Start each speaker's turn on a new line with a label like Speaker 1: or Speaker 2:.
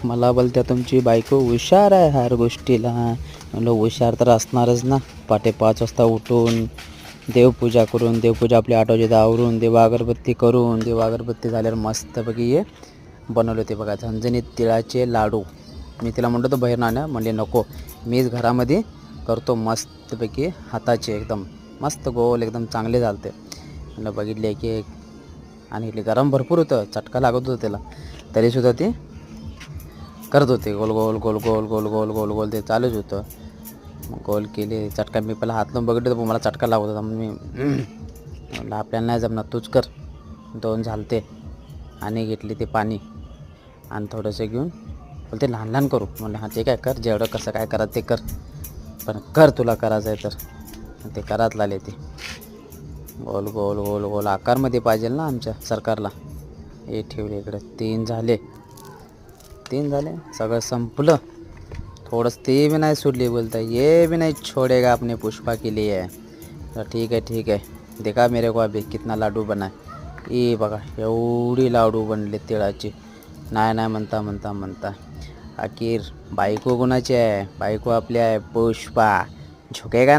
Speaker 1: मला बोलत्या तुमची बायको हुशार आहे हर गोष्टीला. म्हणलं हुशार तर असणारच ना. पहाटे 5 वाजता उठून देवपूजा करून, देवपूजा आपली 8 वाजेत आवरून, देव अगरबत्ती करून, देव अगरबत्ती झाल्यावर मस्तपैकी हे बनवले होते बघा झणझणीत तिळाचे लाडू. मी तिला म्हणतो तो बाहेर ना म्हणले नको, मीच घरामध्ये करतो मस्तपैकी हाताचे एकदम मस्त गोल एकदम चांगले झालते. म्हणलं बघितले की आणि इथले गरम भरपूर होतं, चटका लागत होता त्याला, तरीसुद्धा ते करत होते गोल गोल गोल गोल गोल गोल गोल गोल ते चालूच होतं. मग गोल केले चटका. मी पहिला हात लावून बघितलं तर मला चटका लागत होता. मी म्हणलं आपल्याला नाही जमणार, तूच कर. 2 झालते आणि घेतले ते पाणी आणि थोडंसं घेऊन बोलते लहान लहान करू. म्हणलं हां ठीक आहे कर, जेवढं कसं काय करा ते कर, पण कर तुला करायचं आहे तर. ते करायला आले ते गोल गोल गोल गोल आकारमध्ये पाहिजे ना आमच्या सरकारला. हे ठेवले इकडे 3 झाले. सगळं संपलं. थोडंसं ते भी नाही सोडली. बोलता ये भी नहीं छोड़ेगा अपने पुष्पा के लिए. ठीक है देखा मेरे को अभी कितना लाडू बना. ये बघा एवढी लाडू बनले तिळाचे. नाही म्हणता अखेर बायको कोणाची आहे? बायको आपली आहे पुष्पा. झुकेगा